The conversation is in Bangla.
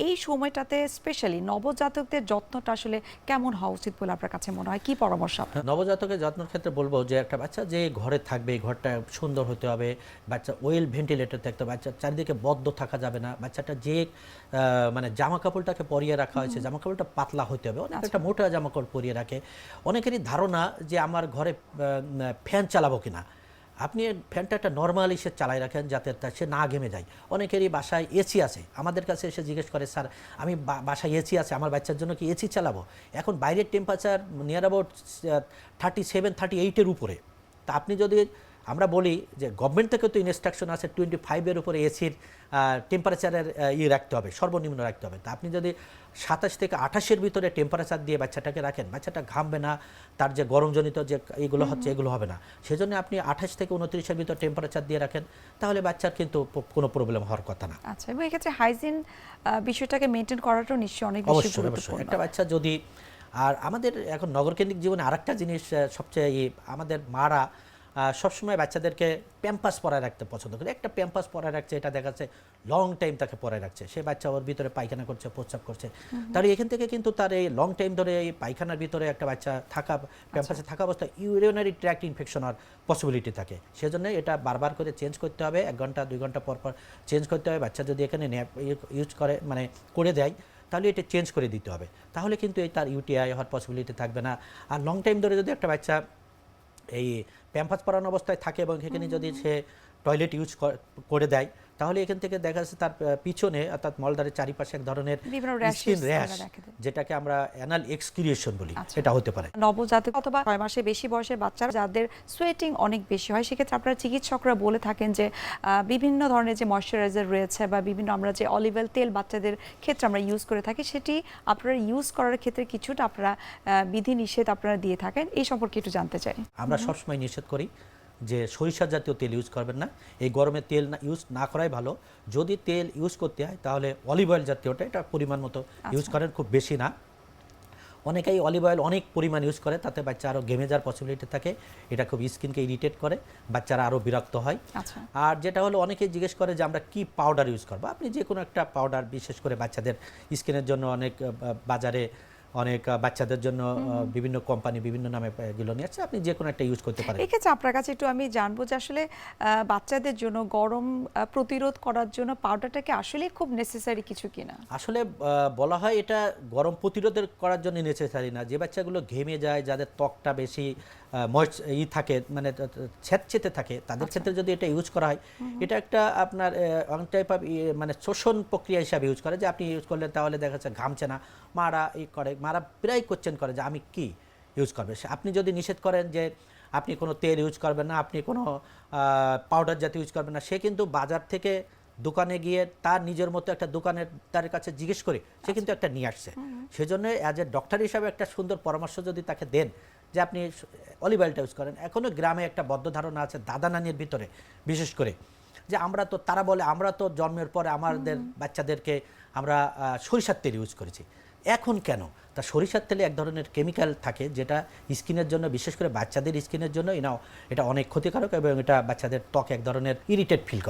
এই সময়টাতে স্পেশালি নবজাতকদের যত্নটা আসলে কেমন হওয়া উচিত বলে আপনার কাছে মনে হয়? কি পরামর্শ আপনার? নবজাতকের যত্নের ক্ষেত্রে বলবো যে একটা বাচ্চা যে ঘরে থাকবে ঘরটা সুন্দর হতে হবে, বাচ্চা ওয়েল ভেন্টিলেটর থাকতে হবে, বাচ্চার চারিদিকে বদ্ধ থাকা যাবে না, বাচ্চাটা যে মানে জামা কাপড়টাকে পরিয়ে রাখা হয়েছে জামা কাপড়টা পাতলা হতে হবে, অনেক একটা মোটা জামা কাপড় পরিয়ে রাখে। অনেকেরই ধারণা যে আমার ঘরে ফ্যান চালাবো কিনা, আপনি ফ্যানটা একটা নর্মাল সে চালাই রাখেন যাতে সে না ঘেমে যায়। অনেকেরই বাসায় এসি আছে, আমাদের কাছে এসে জিজ্ঞেস করে স্যার আমি বাসায় এসি আছে আমার বাচ্চার জন্য কি এসি চালাবো? এখন বাইরের টেম্পারেচার নিয়ার অ্যাবাউট 37-38-এর উপরে। তা আপনি যদি আমরা বলি যে গভর্নমেন্ট থেকে তো ইনস্ট্রাকশন আছে 25-এর উপরে এসির টেম্পারেচারের রাখতে হবে, সর্বনিম্ন রাখতে হবে। তা আপনি যদি 27 থেকে 28-এর ভিতরে টেম্পারেচার দিয়ে বাচ্চাটাকে রাখেন, বাচ্চাটা ঘামবে না, তার যে গরমজনিত যে এগুলো হচ্ছে এগুলো হবে না। সেজন্য আপনি 28 থেকে 29-এর ভিতর টেম্পারেচার দিয়ে রাখেন, তাহলে বাচ্চার কিন্তু কোনো প্রবলেম হওয়ার কথা না। আচ্ছা, এবং এক্ষেত্রে হাইজিন বিষয়টাকে মেনটেন করাটাও নিশ্চয়ই অনেক বেশি অবশ্যই গুরুত্বপূর্ণ। একটা বাচ্চা যদি আর আমাদের এখন নগরকেন্দ্রিক জীবনে আরেকটা জিনিস সবচেয়ে আমাদের মারা সবসময় বাচ্চাদেরকে প্যাম্পাস পরায় রাখতে পছন্দ করে। একটা প্যাম্পাস পরায় রাখছে, এটা দেখা যাচ্ছে লং টাইম তাকে পরায় রাখছে, সে বাচ্চা ওর ভিতরে পায়খানা করছে, প্রস্রাব করছে, তাহলে এখান থেকে কিন্তু তার এই লং টাইম ধরে এই পায়খানার ভিতরে একটা বাচ্চা থাকা প্যাম্পাসে থাকা অবস্থায় ইউরিনারি ট্র্যাক্ট ইনফেকশন হওয়ার পসিবিলিটি থাকে। সেজন্য এটা বারবার করে চেঞ্জ করতে হবে, 1 ঘন্টা 2 ঘন্টা পর পর চেঞ্জ করতে হবে। বাচ্চা যদি এখানে ইউজ করে মানে করে দেয়, তাহলে এটা চেঞ্জ করে দিতে হবে, তাহলে কিন্তু এই তার ইউটিআই হওয়ার পসিবিলিটি থাকবে না। আর লং টাইম ধরে যদি একটা বাচ্চা এই প্যাম্পাস পরানো অবস্থায় থাকে এবং সেখানে যদি সে টয়লেট ইউজ করে দেয়, তাহলে এখান থেকে দেখা যাচ্ছে তার পিছনে অর্থাৎ মলদ্বারের চারিপাশে এক ধরনের স্কিন র্যাশ, যেটাকে আমরা অ্যানাল এক্সক্রিয়েশন বলি, এটা হতে পারে। নবজাতক অথবা 6 মাসে বেশি বয়সের বাচ্চারা যাদের সোয়েটিং অনেক বেশি হয়, সেক্ষেত্রে আপনারা চিকিৎসকরা বলে থাকেন যে বিভিন্ন ধরনের যে ময়শ্চারাইজার রয়েছে বা বিভিন্ন আমরা যে অলিভ অয়েল তেল বাচ্চাদের ক্ষেত্রে আমরা ইউজ করে থাকি, সেটি আপনারা ইউজ করার ক্ষেত্রে কিছুটা আপনারা বিধি নিষেধ আপনারা দিয়ে থাকেন, এই সম্পর্কে একটু জানতে চাই। আমরা সবসময় নিষেধ করি যে সরিষা জাতীয় তেল ইউজ করবেন না, এই গরমে তেল ইউজ না করাই ভালো। যদি তেল ইউজ করতে হয় তাহলে অলিভ অয়েল জাতীয়টা এটা পরিমাণ মতো ইউজ করেন, খুব বেশি না। অনেকেই অলিভ অয়েল অনেক পরিমাণ ইউজ করে, তাতে বাচ্চা আরও ঘেমে যাওয়ার পসিবিলিটি থাকে, এটা খুব স্কিনকে ইরিটেট করে, বাচ্চারা আরও বিরক্ত হয়। আর যেটা হলো অনেকেই জিজ্ঞেস করে যে আমরা কি পাউডার ইউজ করবো। আপনি যে কোনো একটা পাউডার, বিশেষ করে বাচ্চাদের স্কিনের জন্য অনেক বাজারে অনেক বাচ্চাদের জন্য বিভিন্ন কোম্পানি বিভিন্ন নামে এগুলো নিয়ে আসছে, আপনি যে কোনো একটা ইউজ করতে পারেন। এক্ষেত্রে আপনার কাছে একটু আমি জানবো যে আসলে বাচ্চাদের জন্য গরম প্রতিরোধ করার জন্য পাউডারটাকে আসলে খুব নেসেসারি কিছু কিনা? আসলে বলা হয় এটা গরম প্রতিরোধের করার জন্য নেসেসারি না। যে বাচ্চাগুলো ঘেমে যায়, যাদের ত্বকটা বেশি থাকে মানে ছেঁচেতে থাকে, তাদের ক্ষেত্রে যদি এটা ইউজ করা হয়, এটা একটা আপনার অনেক টাইপ অফ মানে শোষণ প্রক্রিয়া হিসাবে ইউজ করে, যে আপনি ইউজ করলেন তাহলে দেখা যাচ্ছে ঘামছে না। মারা করে, মারা প্রায় কোয়েশ্চেন করে যে আমি কি ইউজ করবে। আপনি যদি নিষেধ করেন যে আপনি কোনো তেল ইউজ করবেন না, আপনি কোনো পাউডার জাতীয় ইউজ করবেন না, সে কিন্তু বাজার থেকে দোকানে গিয়ে তার নিজের মতো একটা দোকানের তার কাছে জিজ্ঞেস করে সে কিন্তু একটা নিয়ে আসছে। সেজন্য অ্যাজ এ ডক্টর হিসাবে একটা সুন্দর পরামর্শ যদি তাকে দেন যে আপনি অলিভ অয়েলটা ইউজ করেন। এখনও গ্রামে একটা বদ্ধ ধারণা আছে দাদা নানির ভিতরে, বিশেষ করে যে আমরা তো, তারা বলে আমরা তো জন্মের পরে আমাদের বাচ্চাদেরকে আমরা সরিষার তেল ইউজ করেছি, এখন কেন? তা সরিষার তেলে এক ধরনের কেমিক্যাল থাকে যেটা স্কিনের জন্য, বিশেষ করে বাচ্চাদের স্কিনের জন্য এটা অনেক ক্ষতিকারক এবং এটা বাচ্চাদের ত্বকে এক ধরনের ইরিটেট ফিল করে।